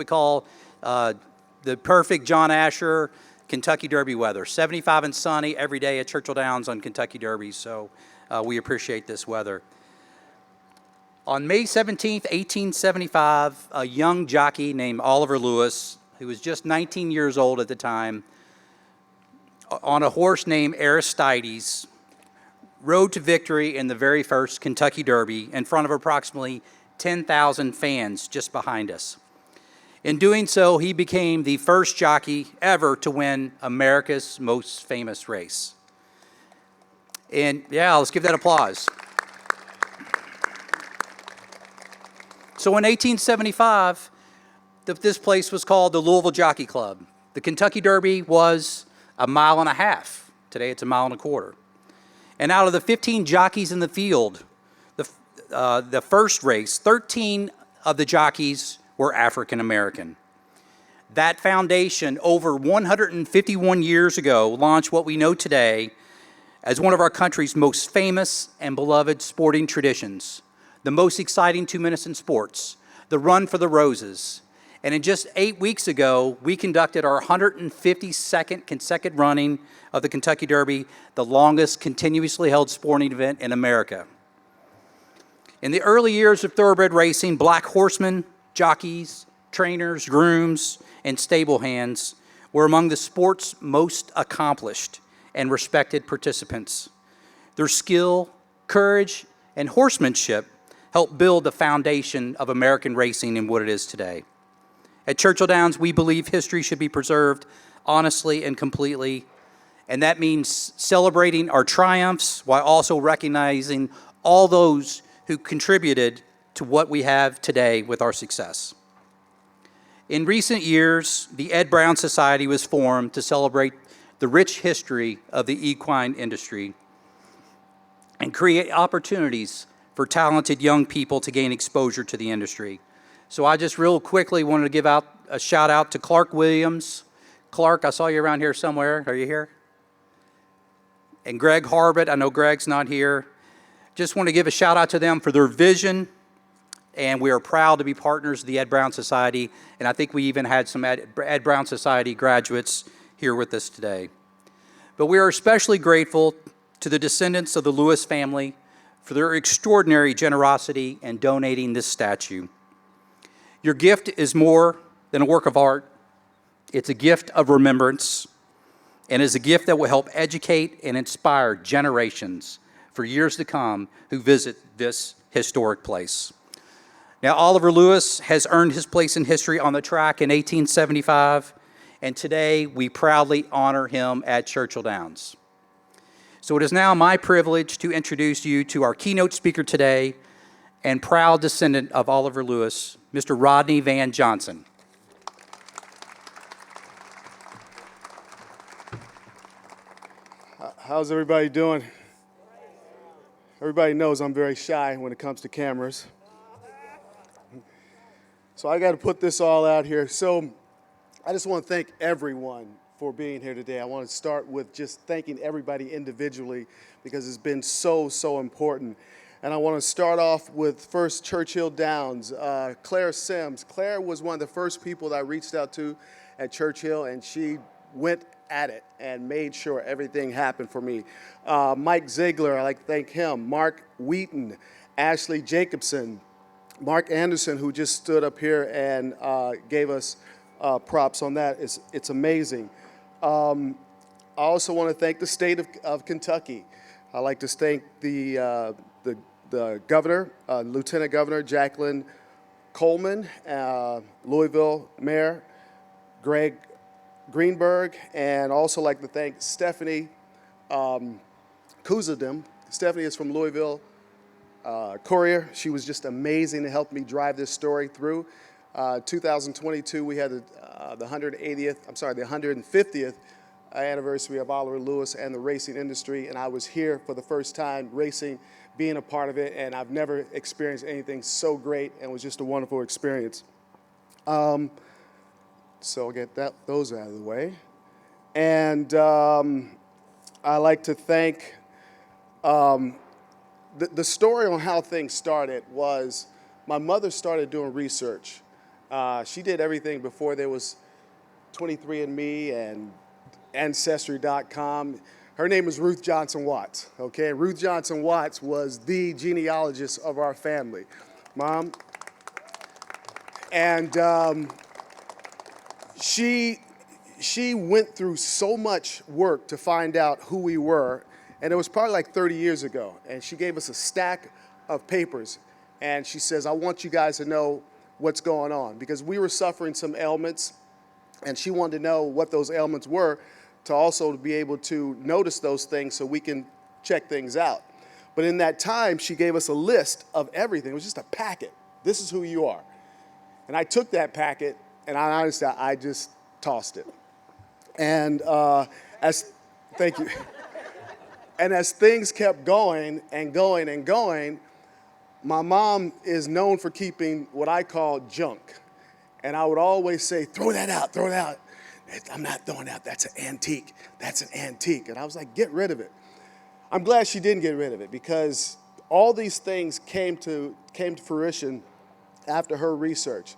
we call the perfect John Asher Kentucky Derby weather. 75 and sunny every day at Churchill Downs on Kentucky Derby, so we appreciate this weather. On May 17th, 1875, a young jockey named Oliver Lewis, who was just 19 years old at the time, on a horse named Aristides, rode to victory in the very first Kentucky Derby in front of approximately 10,000 fans just behind us. In doing so, he became the first jockey ever to win America's most famous race. And yeah, let's give that applause. So in 1875, this place was called the Louisville Jockey Club. The Kentucky Derby was a mile and a half. Today it's a mile and a quarter. And out of the 15 jockeys in the field, the first race, 13 of the jockeys were African American. That foundation, over 151 years ago, launched what we know today as one of our country's most famous and beloved sporting traditions, the most exciting 2 minutes in sports, the Run for the Roses. And in just 8 weeks ago, we conducted our 152nd consecutive running of the Kentucky Derby, the longest continuously held sporting event in America. In the early years of thoroughbred racing, black horsemen, jockeys, trainers, grooms, and stable hands were among the sport's most accomplished and respected participants. Their skill, courage, and horsemanship helped build the foundation of American racing in what it is today. At Churchill Downs, we believe history should be preserved honestly and completely, and that means celebrating our triumphs while also recognizing all those who contributed to what we have today with our success. In recent years, the Ed Brown Society was formed to celebrate the rich history of the equine industry and create opportunities for talented young people to gain exposure to the industry. So I just real quickly wanted to give out a shout out to Clark Williams. Clark, I saw you around here somewhere. Are you here? And Greg Harbert, I know Greg's not here. Just want to give a shout out to them for their vision, and we are proud to be partners of the Ed Brown Society, and I think we even had some Ed Brown Society graduates here with us today. But we are especially grateful to the descendants of the Lewis family for their extraordinary generosity in donating this statue. Your gift is more than a work of art. It's a gift of remembrance, and is a gift that will help educate and inspire generations for years to come who visit this historic place. Now, Oliver Lewis has earned his place in history on the track in 1875, and today we proudly honor him at Churchill Downs. So it is now my privilege to introduce you to our keynote speaker today and proud descendant of Oliver Lewis, Mr. Rodney Van Johnson. How's everybody doing? Everybody knows I'm very shy when it comes to cameras. So I got to put this all out here. So I just want to thank everyone for being here today. I want to start with just thanking everybody individually because it's been so important. And I want to start off with first Churchill Downs, Claire Sims. Claire was one of the first people that I reached out to at Churchill, and she went at it and made sure everything happened for me. Mike Ziegler, I'd like to thank him. Mark Wheaton, Ashley Jacobson, Mark Anderson, who just stood up here and gave us props on that. It's amazing. I also want to thank the state of Kentucky. I'd like to thank the governor, Lieutenant Governor Jacqueline Coleman, Louisville Mayor Greg Greenberg, and also like to thank Stephanie Kuzadim. Stephanie is from Louisville Courier. She was just amazing to help me drive this story through. 2022, we had the 150th anniversary of Oliver Lewis and the racing industry, and I was here for the first time racing, being a part of it, and I've never experienced anything so great, and it was just a wonderful experience. So I'll get those out of the way. And I like to thank, the story on how things started was my mother started doing research She did everything before there was 23andMe and Ancestry.com. Her name is Ruth Johnson Watts, okay? Ruth Johnson Watts was the genealogist of our family. Mom. And she went through so much work to find out who we were, and it was probably like 30 years ago. And she gave us a stack of papers, and she says, I want you guys to know what's going on, because we were suffering some ailments, and she wanted to know what those ailments were to also be able to notice those things so we can check things out. But in that time, she gave us a list of everything. It was just a packet. This is who you are. And I took that packet, and I just tossed it. And thank you. And as things kept going and going and going, my mom is known for keeping what I call junk. And I would always say, throw that out, throw it out. I'm not throwing it out, that's an antique, that's an antique. And I was like, get rid of it. I'm glad she didn't get rid of it, because all these things came to fruition after her research.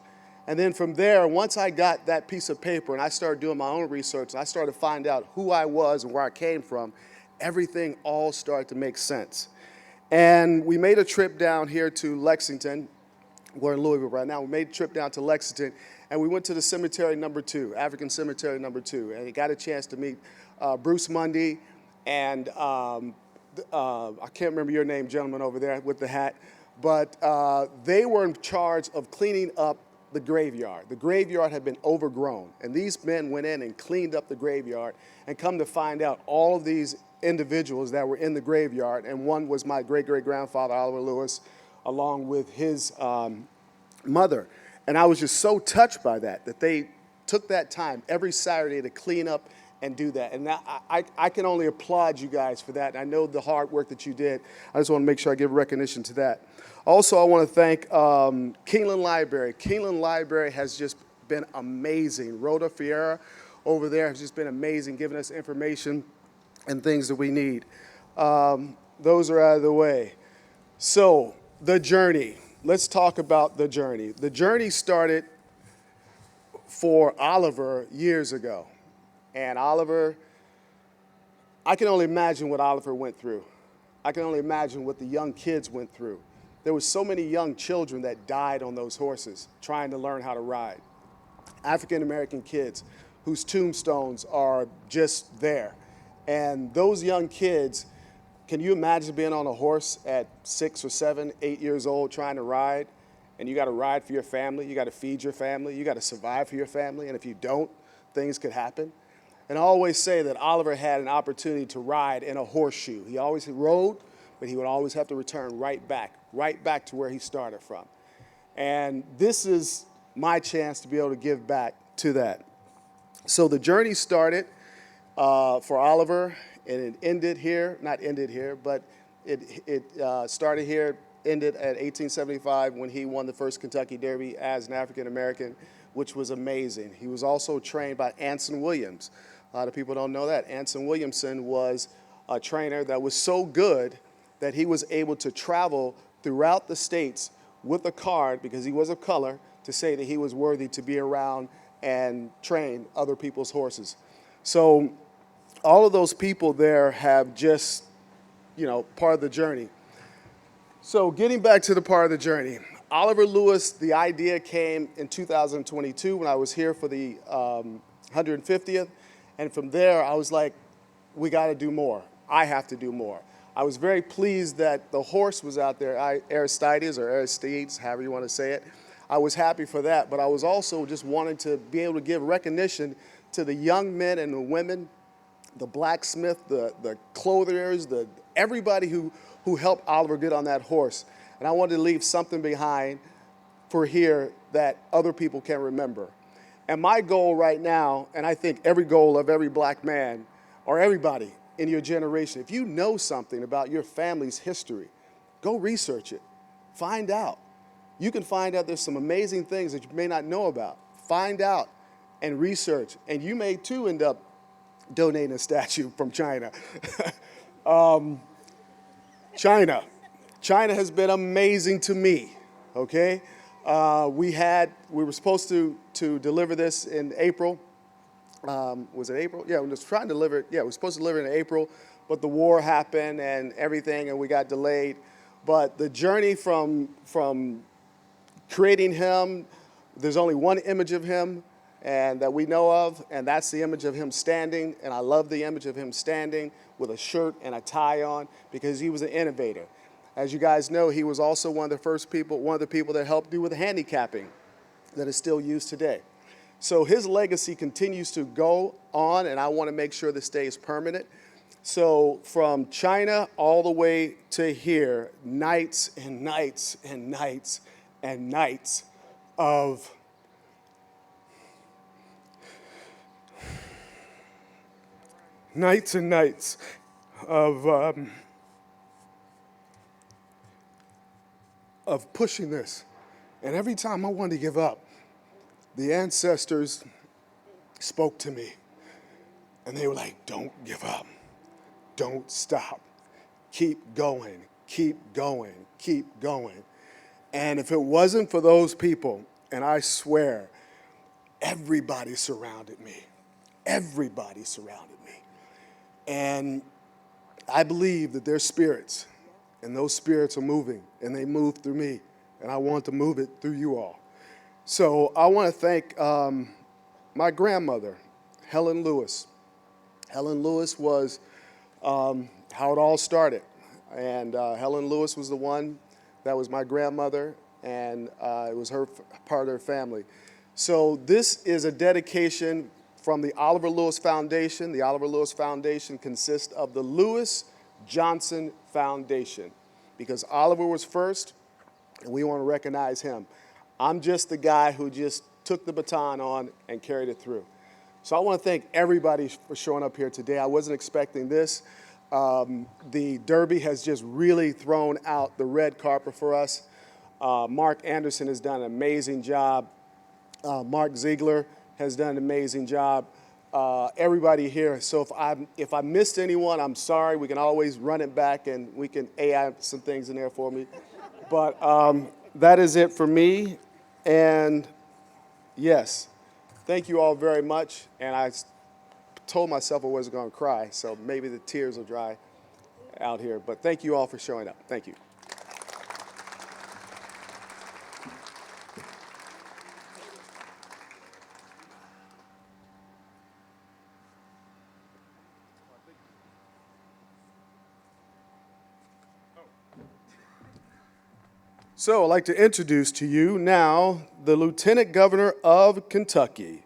And then from there, once I got that piece of paper and I started doing my own research and I started to find out who I was and where I came from, everything all started to make sense. And we made a trip down here to Lexington. We're in Louisville right now. We made a trip down to Lexington, and we went to the cemetery number 2, African cemetery number 2, and we got a chance to meet Bruce Mundy and I can't remember your name, gentleman over there with the hat, but they were in charge of cleaning up the graveyard. The graveyard had been overgrown, and these men went in and cleaned up the graveyard, and come to find out all of these individuals that were in the graveyard, and one was my great-great-grandfather, Oliver Lewis, along with his mother. And I was just so touched by that they took that time every Saturday to clean up and do that. And I can only applaud you guys for that. I know the hard work that you did. I just want to make sure I give recognition to that. Also, I want to thank Keeneland Library. Keeneland Library has just been amazing. Rhoda Fiera over there has just been amazing, giving us information and things that we need. Those are out of the way. So, the journey. Let's talk about the journey. The journey started for Oliver years ago. And Oliver, I can only imagine what Oliver went through. I can only imagine what the young kids went through. There were so many young children that died on those horses trying to learn how to ride. African-American kids whose tombstones are just there. And those young kids, can you imagine being on a horse at 6 or 7, 8 years old trying to ride? And you got to ride for your family, you got to feed your family, you got to survive for your family, and if you don't, things could happen. And I always say that Oliver had an opportunity to ride in a horseshoe. He always rode, but he would always have to return right back to where he started from. And this is my chance to be able to give back to that. So the journey started for Oliver, and it ended here, not ended here, but it started here, ended at 1875 when he won the first Kentucky Derby as an African American, which was amazing. He was also trained by Anson Williams. A lot of people don't know that. Anson Williamson was a trainer that was so good that he was able to travel throughout the states with a card, because he was of color, to say that he was worthy to be around and train other people's horses. So all of those people there have just, part of the journey. So getting back to the part of the journey, Oliver Lewis, the idea came in 2022 when I was here for the 150th. And from there, I was like, we got to do more. I have to do more. I was very pleased that the horse was out there, Aristides, however you want to say it. I was happy for that, but I was also just wanting to be able to give recognition to the young men and the women, the blacksmith, the clothiers, everybody who helped Oliver get on that horse. And I wanted to leave something behind for here that other people can remember. And my goal right now, and I think every goal of every black man or everybody in your generation, if you know something about your family's history, go research it. Find out. You can find out there's some amazing things that you may not know about. Find out and research. And you may, too, end up donating a statue from China. China has been amazing to me, okay? We were supposed to deliver this in April. Was it April? Yeah, we were trying to deliver it. Yeah, we were supposed to deliver it in April, but the war happened and everything, and we got delayed. But the journey from creating him, there's only one image of him and that we know of, and that's the image of him standing. And I love the image of him standing with a shirt and a tie on because he was an innovator. As you guys know, he was also one of the people that helped do with handicapping that is still used today. So his legacy continues to go on, and I want to make sure this stays permanent. So from China all the way to here, nights and nights and nights and nights of of pushing this. And every time I wanted to give up, the ancestors spoke to me. And they were like, don't give up. Don't stop. Keep going, keep going, keep going. And if it wasn't for those people, and I swear, everybody surrounded me. Everybody surrounded me. And I believe that there's spirits, and those spirits are moving, and they move through me, and I want to move it through you all. So I want to thank my grandmother, Helen Lewis. Helen Lewis was how it all started. And Helen Lewis was the one that was my grandmother, and it was her part of her family. So this is a dedication from the Oliver Lewis Foundation. The Oliver Lewis Foundation consists of the Lewis Johnson Foundation, because Oliver was first, and we want to recognize him. I'm just the guy who just took the baton on and carried it through. So I want to thank everybody for showing up here today. I wasn't expecting this. The Derby has just really thrown out the red carpet for us. Mark Anderson has done an amazing job. Mark Ziegler has done an amazing job. Everybody here. So if I missed anyone, I'm sorry. We can always run it back and we can AI some things in there for me. But that is it for me. And yes, thank you all very much. And I told myself I wasn't going to cry, so maybe the tears will dry out here. But thank you all for showing up. Thank you. So I'd like to introduce to you now the Lieutenant Governor of Kentucky,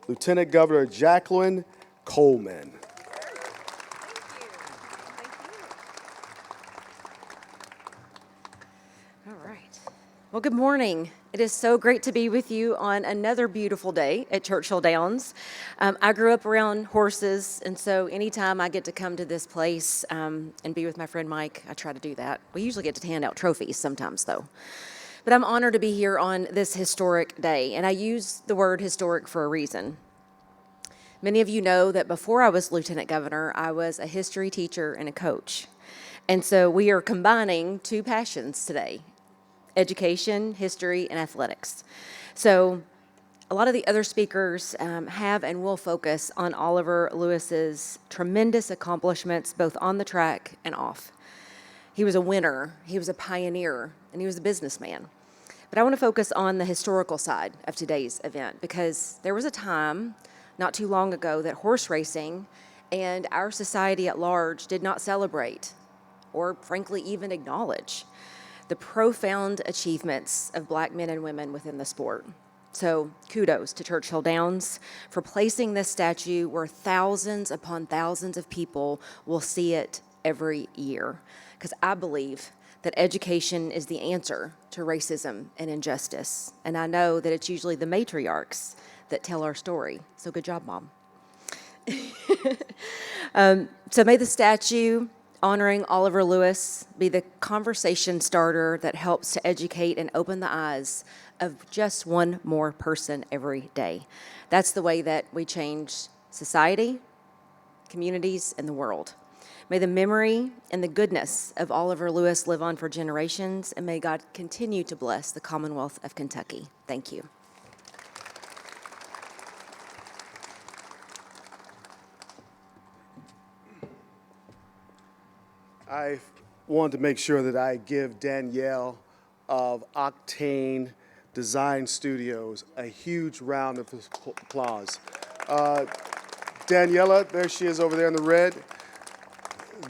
Lieutenant Governor Jacqueline Coleman. All right. Well, good morning. It is so great to be with you on another beautiful day at Churchill Downs. I grew up around horses, and so anytime I get to come to this place and be with my friend Mike, I try to do that. We usually get to hand out trophies sometimes, though. But I'm honored to be here on this historic day, and I use the word historic for a reason. Many of you know that before I was Lieutenant Governor, I was a history teacher and a coach. And so we are combining two passions today: education, history, and athletics. So a lot of the other speakers have and will focus on Oliver Lewis's tremendous accomplishments, both on the track and off. He was a winner, he was a pioneer, and he was a businessman. But I want to focus on the historical side of today's event, because there was a time not too long ago that horse racing and our society at large did not celebrate, or frankly even acknowledge, the profound achievements of Black men and women within the sport. So kudos to Churchill Downs for placing this statue where thousands upon thousands of people will see it every year. Because I believe that education is the answer to racism and injustice. And I know that it's usually the matriarchs that tell our story. So good job, Mom. So may the statue honoring Oliver Lewis be the conversation starter that helps to educate and open the eyes of just one more person every day. That's the way that we change society, communities, and the world. May the memory and the goodness of Oliver Lewis live on for generations, and may God continue to bless the Commonwealth of Kentucky. Thank you. I wanted to make sure that I give Danielle of Octane Design Studios a huge round of applause. Daniela, there she is over there in the red.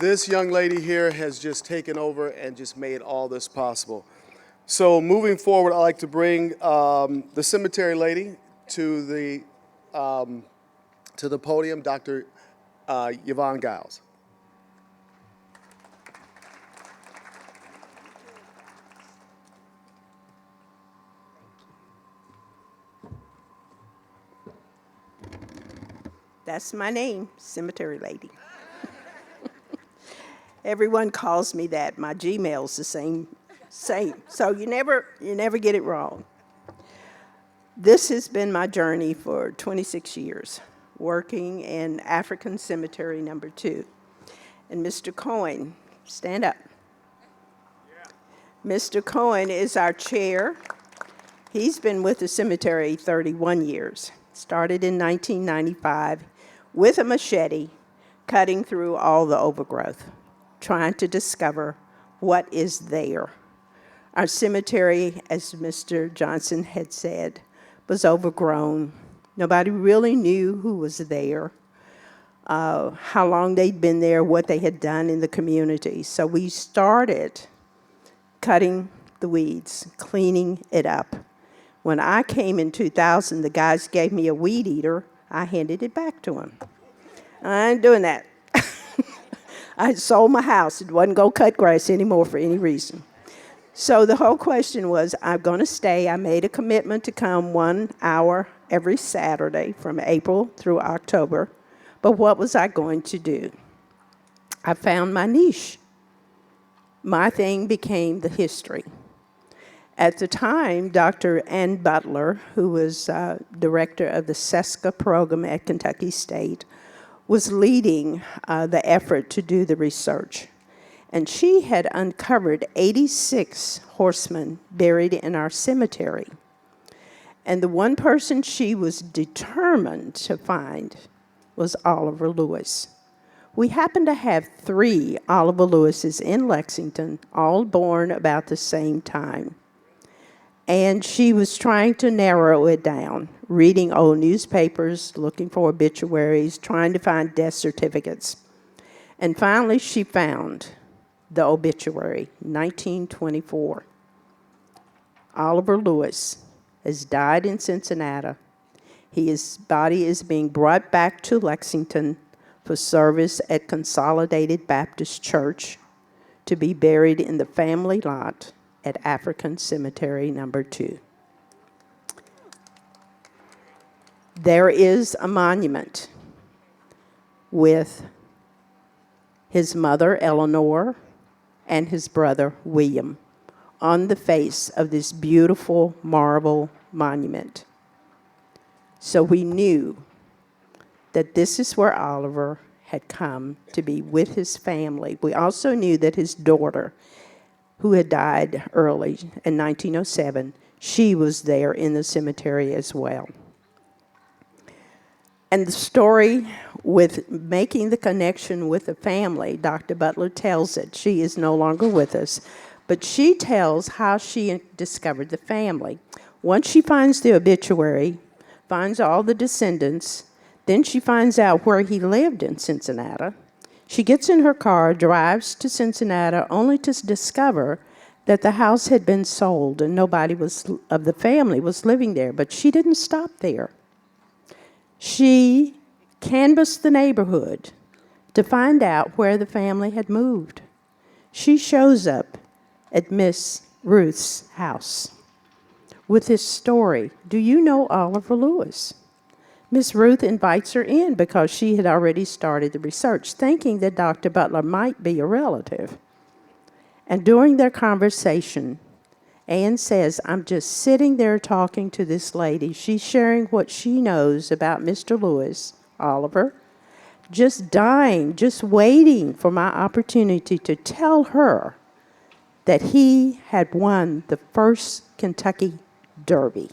This young lady here has just taken over and just made all this possible. So moving forward, I'd like to bring the cemetery lady to the podium, Dr. Yvonne Giles. That's my name, Cemetery Lady. Everyone calls me that. My Gmail's the same. So you never get it wrong. This has been my journey for 26 years, working in African Cemetery number 2. And Mr. Cohen, stand up. Mr. Cohen is our chair. He's been with the cemetery 31 years. Started in 1995 with a machete, cutting through all the overgrowth, trying to discover what is there. Our cemetery, as Mr. Johnson had said, was overgrown. Nobody really knew who was there, how long they'd been there, what they had done in the community. So we started cutting the weeds, cleaning it up. When I came in 2000, the guys gave me a weed eater. I handed it back to them. I ain't doing that. I sold my house. It wasn't going to cut grass anymore for any reason. So the whole question was, I'm going to stay. I made a commitment to come 1 hour every Saturday from April through October. But what was I going to do? I found my niche. My thing became the history. At the time, Dr. Ann Butler, who was director of the SESCA program at Kentucky State, was leading the effort to do the research. And she had uncovered 86 horsemen buried in our cemetery. And the one person she was determined to find was Oliver Lewis. We happen to have 3 Oliver Lewises in Lexington, all born about the same time. And she was trying to narrow it down, reading old newspapers, looking for obituaries, trying to find death certificates. And finally, she found the obituary, 1924. Oliver Lewis has died in Cincinnati. His body is being brought back to Lexington for service at Consolidated Baptist Church to be buried in the family lot at African Cemetery number 2. There is a monument with his mother, Eleanor, and his brother, William, on the face of this beautiful marble monument. So we knew that this is where Oliver had come to be with his family. We also knew that his daughter, who had died early in 1907, she was there in the cemetery as well. And the story with making the connection with the family, Dr. Butler tells it. She is no longer with us, but she tells how she discovered the family. Once she finds the obituary, finds all the descendants, then she finds out where he lived in Cincinnati. She gets in her car, drives to Cincinnati, only to discover that the house had been sold and nobody of the family was living there. But she didn't stop there. She canvassed the neighborhood to find out where the family had moved. She shows up at Miss Ruth's house with this story. Do you know Oliver Lewis? Miss Ruth invites her in because she had already started the research, thinking that Dr. Butler might be a relative. And during their conversation, Anne says, I'm just sitting there talking to this lady. She's sharing what she knows about Mr. Lewis, Oliver, just dying, just waiting for my opportunity to tell her that he had won the first Kentucky Derby.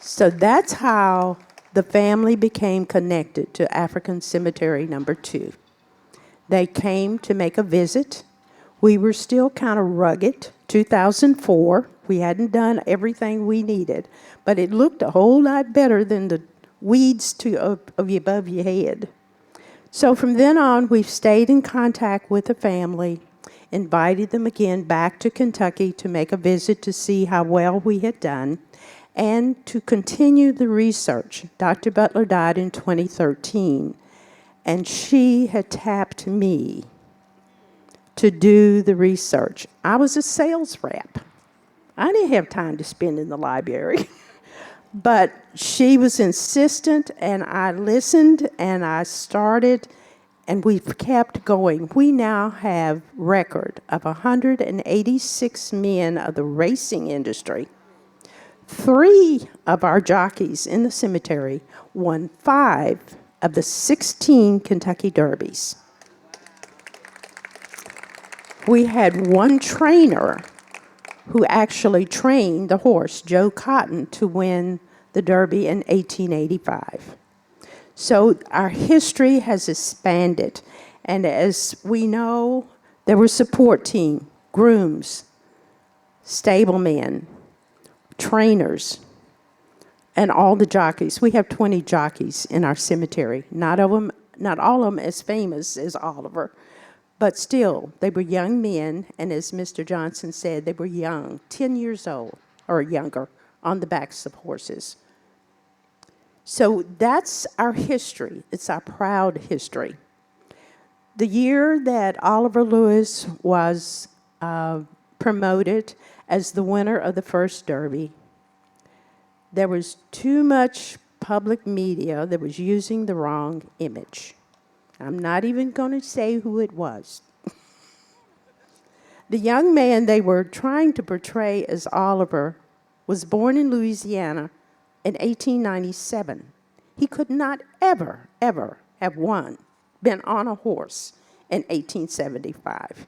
So that's how the family became connected to African Cemetery Number 2. They came to make a visit. We were still kind of rugged. 2004, we hadn't done everything we needed, but it looked a whole lot better than the weeds above your head. So from then on, we've stayed in contact with the family, invited them again back to Kentucky to make a visit to see how well we had done, and to continue the research. Dr. Butler died in 2013, and she had tapped me to do the research. I was a sales rep. I didn't have time to spend in the library. But she was insistent, and I listened, and I started, and we've kept going. We now have record of 186 men of the racing industry. 3 of our jockeys in the cemetery won 5 of the 16 Kentucky Derbies. We had 1 trainer who actually trained the horse, Joe Cotton, to win the Derby in 1885. So our history has expanded. And as we know, there were support team, grooms, stablemen, trainers, and all the jockeys. We have 20 jockeys in our cemetery. Not all of them as famous as Oliver, but still, they were young men, and as Mr. Johnson said, they were young, 10 years old or younger, on the backs of horses. So that's our history. It's our proud history. The year that Oliver Lewis was promoted as the winner of the first Derby, there was too much public media that was using the wrong image. I'm not even going to say who it was. The young man they were trying to portray as Oliver was born in Louisiana in 1897. He could not ever have been on a horse in 1875.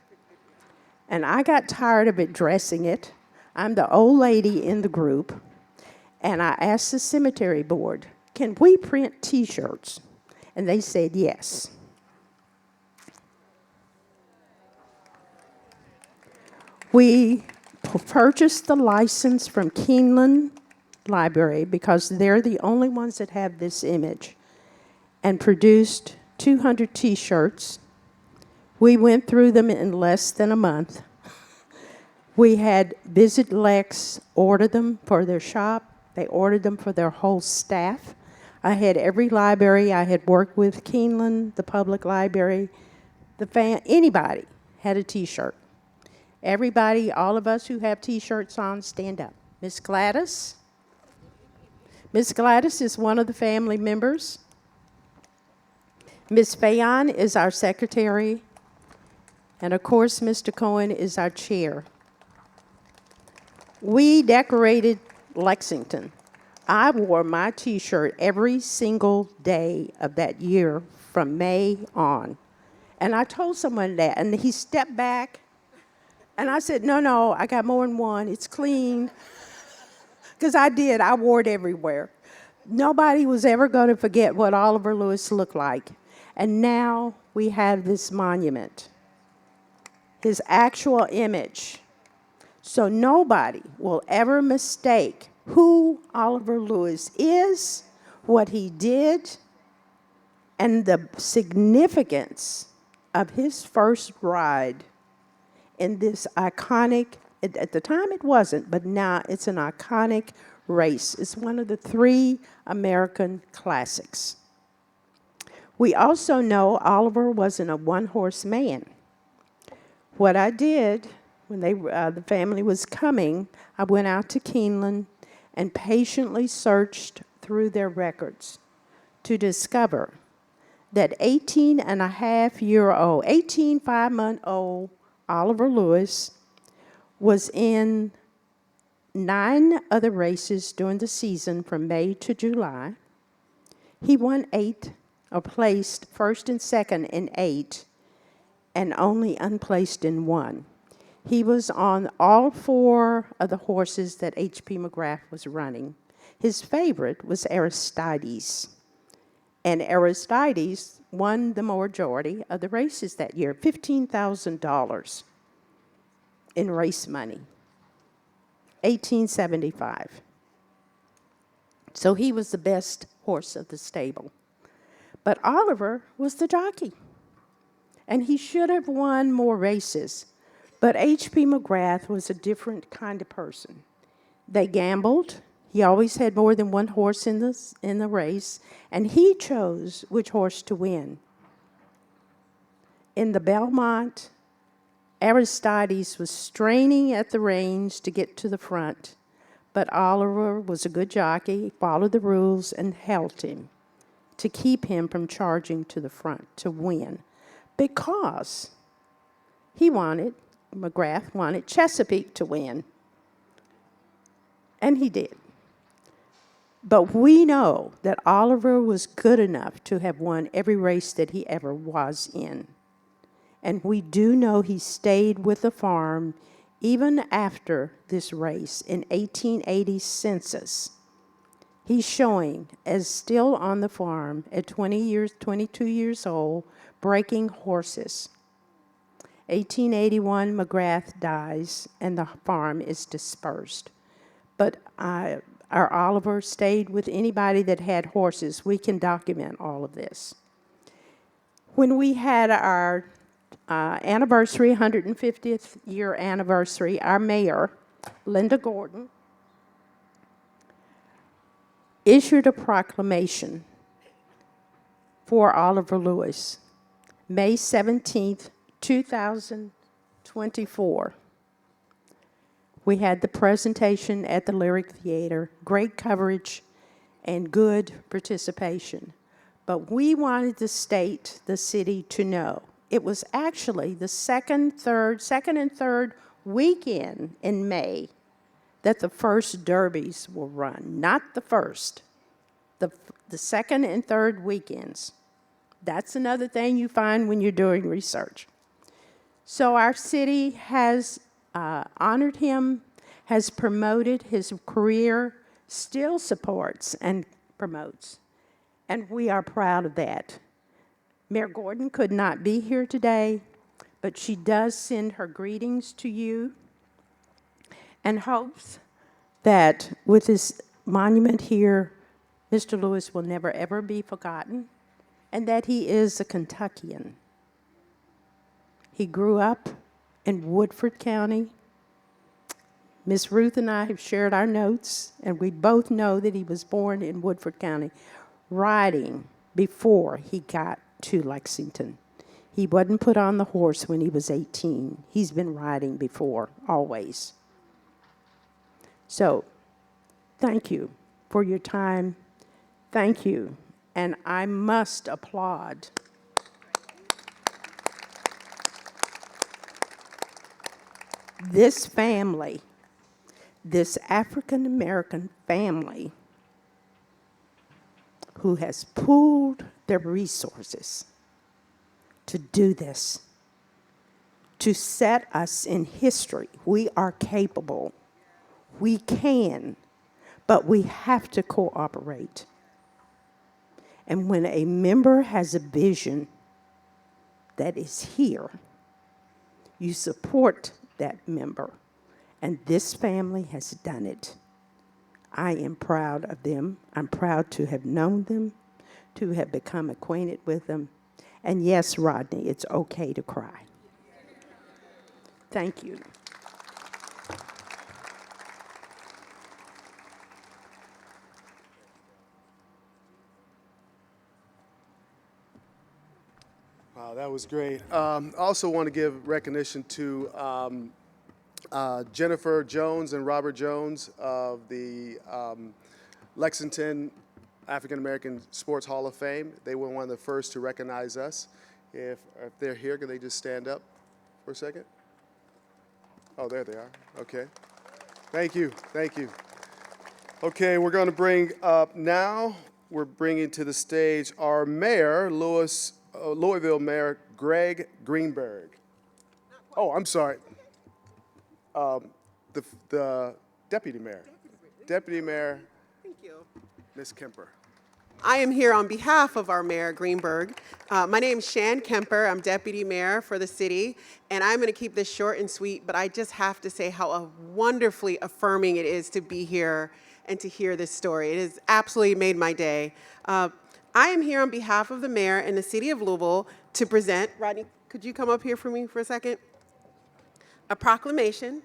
And I got tired of it dressing it. I'm the old lady in the group, and I asked the cemetery board, can we print T-shirts? And they said yes. We purchased the license from Keeneland Library because they're the only ones that have this image, and produced 200 T-shirts. We went through them in less than a month. We had Visit Lex order them for their shop. They ordered them for their whole staff. I had every library I had worked with, Keeneland, the public library, anybody had a T-shirt. Everybody, all of us who have T-shirts on, stand up. Miss Gladys. Miss Gladys is one of the family members. Miss Fayon is our secretary. And of course, Mr. Cohen is our chair. We decorated Lexington. I wore my T-shirt every single day of that year from May on. And I told someone that, and he stepped back, and I said, no, I got more than one. It's clean. Because I wore it everywhere. Nobody was ever going to forget what Oliver Lewis looked like. And now we have this monument, his actual image. So nobody will ever mistake who Oliver Lewis is, what he did, and the significance of his first ride in this iconic, at the time it wasn't, but now it's an iconic race. It's one of the 3 American classics. We also know Oliver wasn't a one-horse man. What I did when the family was coming, I went out to Keeneland and patiently searched through their records to discover that 5-month-old Oliver Lewis was in 9 other races during the season from May to July. He won 8, or placed first and second in 8, and only unplaced in 1. He was on all 4 of the horses that H.P. McGrath was running. His favorite was Aristides. And Aristides won the majority of the races that year, $15,000 in race money, 1875. So he was the best horse of the stable. But Oliver was the jockey, and he should have won more races. But H.P. McGrath was a different kind of person. They gambled. He always had more than one horse in the race, and he chose which horse to win. In the Belmont, Aristides was straining at the reins to get to the front, but Oliver was a good jockey, followed the rules, and held him to keep him from charging to the front to win, because McGrath wanted Chesapeake to win, and he did. But we know that Oliver was good enough to have won every race that he ever was in. And we do know he stayed with the farm even after this race in 1880 census. He's showing as still on the farm at 22 years old, breaking horses. 1881, McGrath dies, and the farm is dispersed. But our Oliver stayed with anybody that had horses. We can document all of this. When we had our anniversary, 150th year anniversary, our mayor, Linda Gordon, issued a proclamation for Oliver Lewis, May 17th, 2024. We had the presentation at the Lyric Theater, great coverage and good participation. But we wanted the state, the city, to know it was actually the second and third weekend in May that the first derbies will run, not the first, the second and third weekends. That's another thing you find when you're doing research. So our city has honored him, has promoted his career, still supports and promotes, and we are proud of that. Mayor Gordon could not be here today, but she does send her greetings to you and hopes that with this monument here, Mr. Lewis will never, ever be forgotten, and that he is a Kentuckian. He grew up in Woodford County. Miss Ruth and I have shared our notes, and we both know that he was born in Woodford County, riding before he got to Lexington. He wasn't put on the horse when he was 18. He's been riding before, always. So, thank you for your time. Thank you. And I must applaud this family, this African American family, who has pooled their resources to do this, to set us in history. We are capable. We can, but we have to cooperate. And when a member has a vision that is here, you support that member. And this family has done it. I am proud of them. I'm proud to have known them, to have become acquainted with them. And yes, Rodney, it's okay to cry. Thank you. Wow, that was great. I also want to give recognition to Jennifer Jones and Robert Jones of the Lexington African American Sports Hall of Fame. They were one of the first to recognize us. If they're here, can they just stand up for a second? Oh, there they are. Okay. Thank you. Thank you. Okay, we're going to bring up now we're bringing to the stage our mayor, Louisville Mayor Greg Greenberg. Oh, I'm sorry. The deputy mayor. Deputy Mayor. Thank you. Ms. Kemper. I am here on behalf of our Mayor Greenberg. My name is Shan Kemper. I'm Deputy Mayor for the city, and I'm going to keep this short and sweet, but I just have to say how wonderfully affirming it is to be here and to hear this story. It has absolutely made my day. I am here on behalf of the mayor and the city of Louisville to present, Rodney, could you come up here for me for a second? A proclamation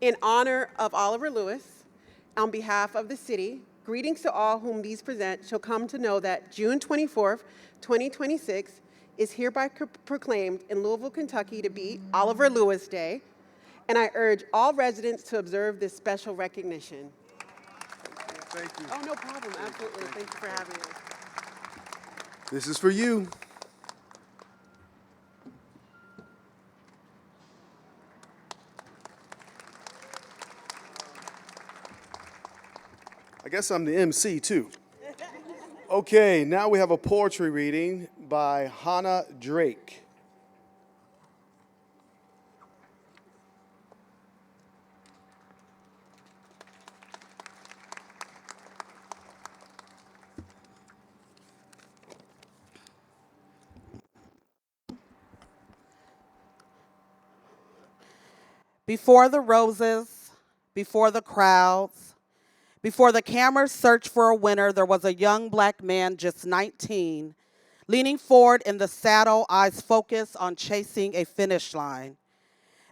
in honor of Oliver Lewis on behalf of the city. Greetings to all whom these present shall come to know that June 24th, 2026 is hereby proclaimed in Louisville, Kentucky to be Oliver Lewis Day, and I urge all residents to observe this special recognition. Thank you. Oh, no problem, absolutely. Thank you for having us. This is for you. I guess I'm the MC too. Okay, now we have a poetry reading by Hannah Drake. Before the roses, before the crowds, before the cameras searched for a winner, there was a young black man, just 19, leaning forward in the saddle, eyes focused on chasing a finish line.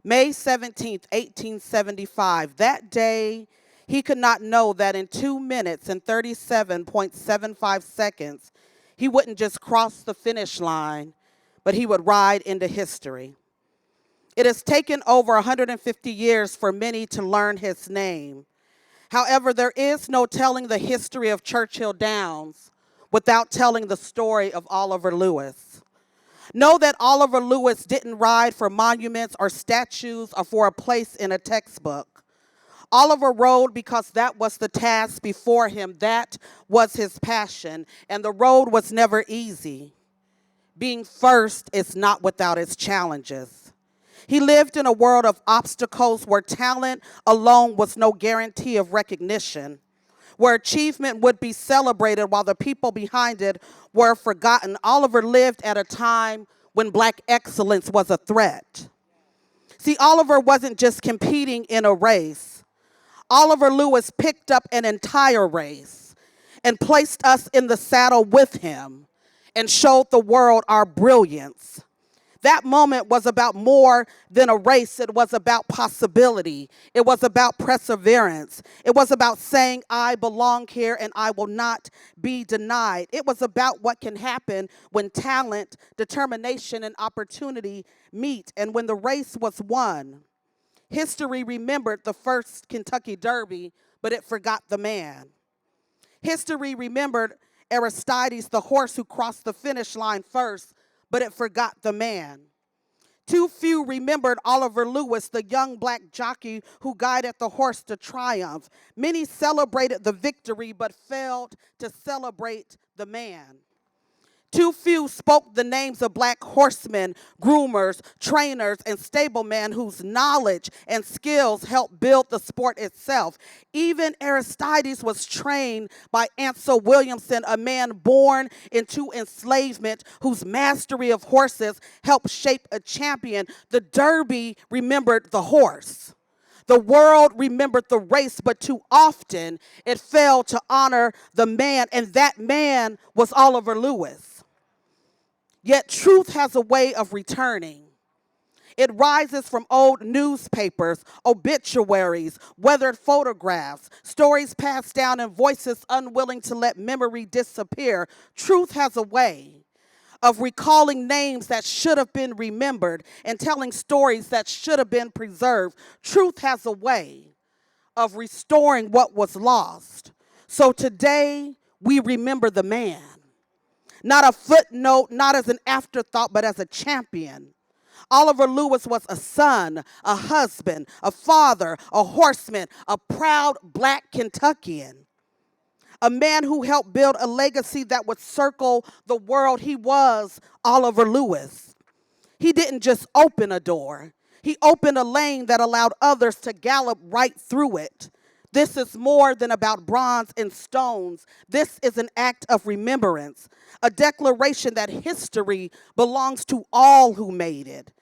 May 17th, 1875, that day, he could not know that in 2 minutes and 37.75 seconds, he wouldn't just cross the finish line, but he would ride into history. It has taken over 150 years for many to learn his name. However, there is no telling the history of Churchill Downs without telling the story of Oliver Lewis. Know that Oliver Lewis didn't ride for monuments or statues or for a place in a textbook. Oliver rode because that was the task before him. That was his passion, and the road was never easy. Being first is not without its challenges. He lived in a world of obstacles where talent alone was no guarantee of recognition, where achievement would be celebrated while the people behind it were forgotten. Oliver lived at a time when black excellence was a threat. See, Oliver wasn't just competing in a race. Oliver Lewis picked up an entire race and placed us in the saddle with him and showed the world our brilliance. That moment was about more than a race. It was about possibility. It was about perseverance. It was about saying, I belong here and I will not be denied. It was about what can happen when talent, determination, and opportunity meet. And when the race was won, history remembered the first Kentucky Derby, but it forgot the man. History remembered Aristides, the horse who crossed the finish line first, but it forgot the man. Too few remembered Oliver Lewis, the young black jockey who guided the horse to triumph. Many celebrated the victory, but failed to celebrate the man. Too few spoke the names of black horsemen, groomers, trainers, and stablemen whose knowledge and skills helped build the sport itself. Even Aristides was trained by Ansel Williamson, a man born into enslavement whose mastery of horses helped shape a champion. The Derby remembered the horse. The world remembered the race, but too often it failed to honor the man, and that man was Oliver Lewis. Yet truth has a way of returning. It rises from old newspapers, obituaries, weathered photographs, stories passed down, and voices unwilling to let memory disappear. Truth has a way of recalling names that should have been remembered and telling stories that should have been preserved. Truth has a way of restoring what was lost. So today, we remember the man. Not a footnote, not as an afterthought, but as a champion. Oliver Lewis was a son, a husband, a father, a horseman, a proud black Kentuckian. a man who helped build a legacy that would circle the world. He was Oliver Lewis. He didn't just open a door, he opened a lane that allowed others to gallop right through it. This is more than about bronze and stones. This is an act of remembrance, a declaration that history belongs to all who made it.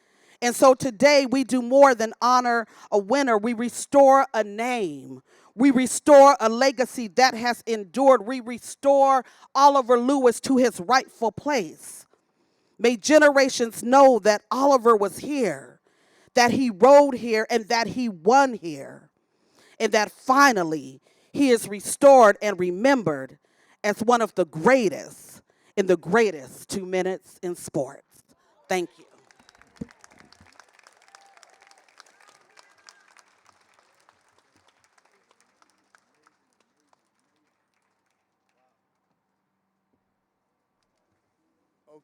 And so today we do more than honor a winner. We restore a name. We restore a legacy that has endured. We restore Oliver Lewis to his rightful place. May generations know that Oliver was here, that he rode here, and that he won here, and that finally he is restored and remembered as one of the greatest in the greatest 2 minutes in sports. Thank you.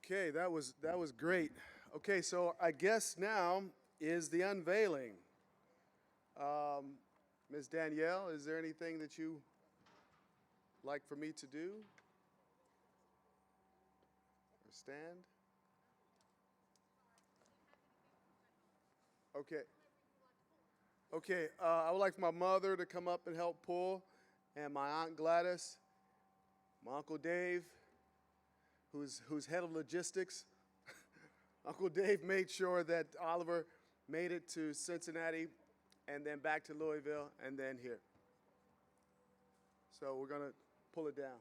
Okay, that was great. Okay, so I guess now is the unveiling. Ms. Danielle, is there anything that you like for me to do? Or stand? Okay. Okay, I would like for my mother to come up and help pull, and my Aunt Gladys, my Uncle Dave, who's head of logistics. Uncle Dave made sure that Oliver made it to Cincinnati and then back to Louisville and then here. So we're going to pull it down.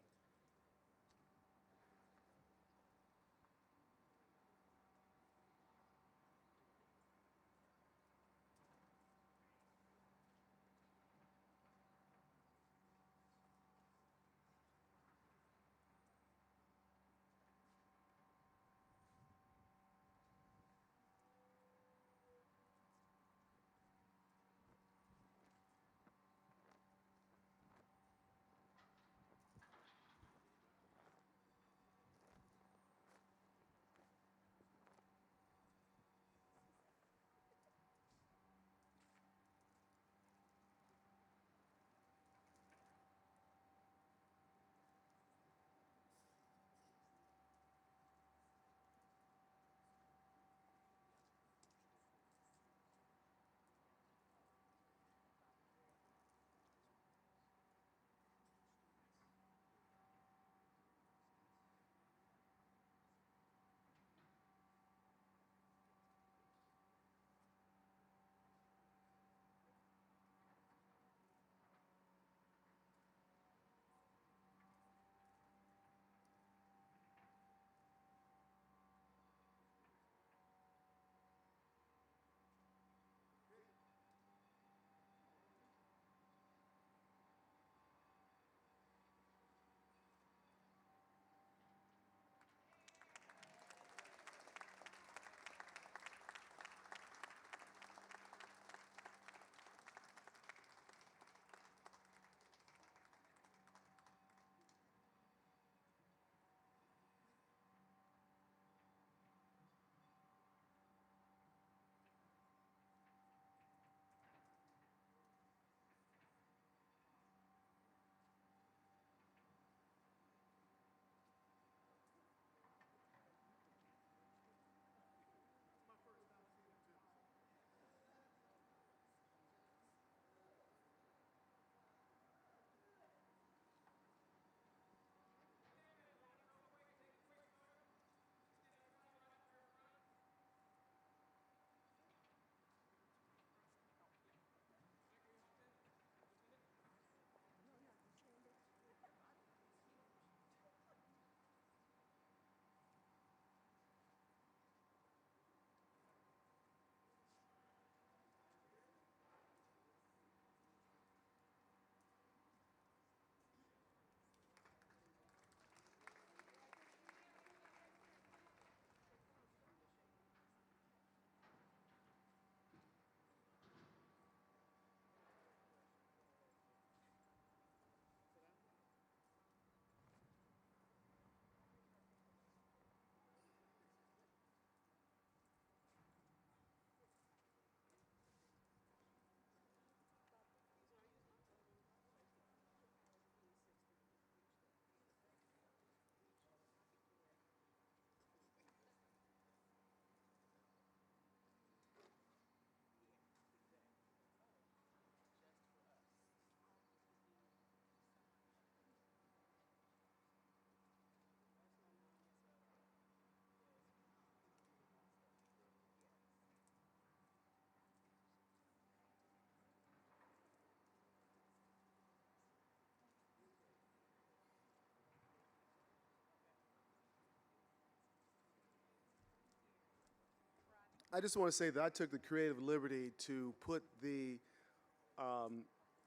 I just want to say that I took the creative liberty to put the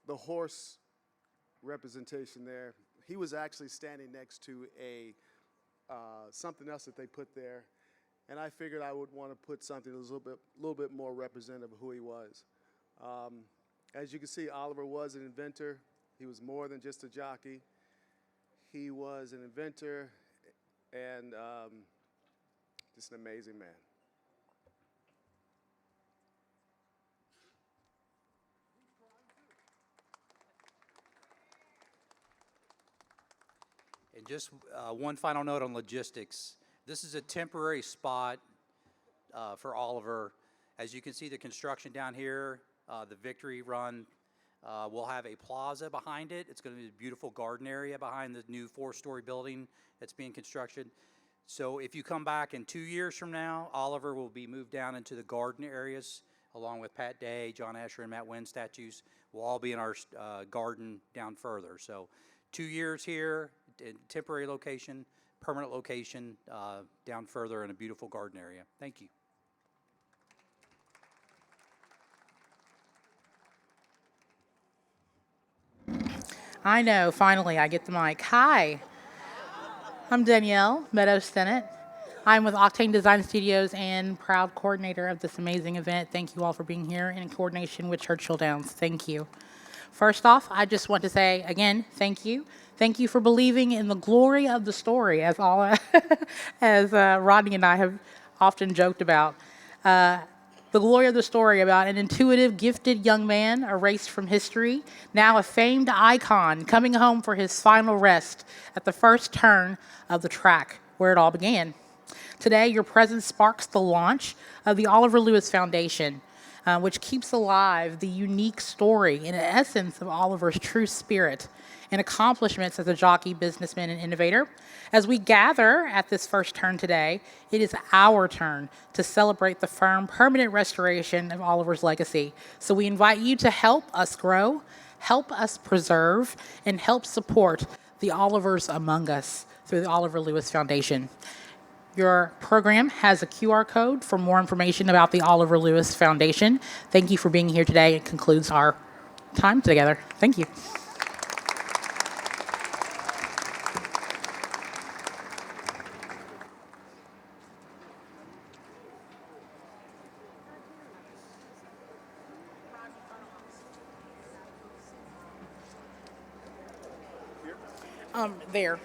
horse representation there. He was actually standing next to a something else that they put there, and I figured I would want to put something that was a little bit more representative of who he was. As you can see, Oliver was an inventor. He was more than just a jockey. He was an inventor and just an amazing man. And just one final note on logistics. This is a temporary spot for Oliver. As you can see, the construction down here, the Victory Run, will have a plaza behind it. It's going to be a beautiful garden area behind the new 4-story building that's being constructed. So if you come back in 2 years from now, Oliver will be moved down into the garden areas along with Pat Day, John Asher, and Matt Wynn statues. We'll all be in our garden down further. So 2 years here, temporary location, permanent location down further in a beautiful garden area. Thank you. I know, finally, I get the mic. Hi, I'm Danielle Meadows-Stennett. I'm with Octane Design Studios and proud coordinator of this amazing event. Thank you all for being here in coordination with Churchill Downs. Thank you. First off, I just want to say, again, thank you. Thank you for believing in the glory of the story, as Rodney and I have often joked about. The glory of the story about an intuitive, gifted young man erased from history, now a famed icon coming home for his final rest at the first turn of the track where it all began. Today, your presence sparks the launch of the Oliver Lewis Foundation, which keeps alive the unique story and essence of Oliver's true spirit and accomplishments as a jockey, businessman, and innovator. As we gather at this first turn today, it is our turn to celebrate the firm, permanent restoration of Oliver's legacy. So we invite you to help us grow, help us preserve, and help support the Olivers among us through the Oliver Lewis Foundation. Your program has a QR code for more information about the Oliver Lewis Foundation. Thank you for being here today. It concludes our time together. Thank you. There.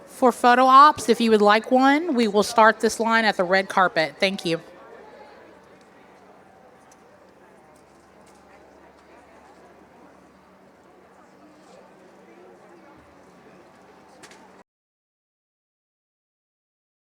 For photo ops, if you would like one, we will start this line at the red carpet. Thank you.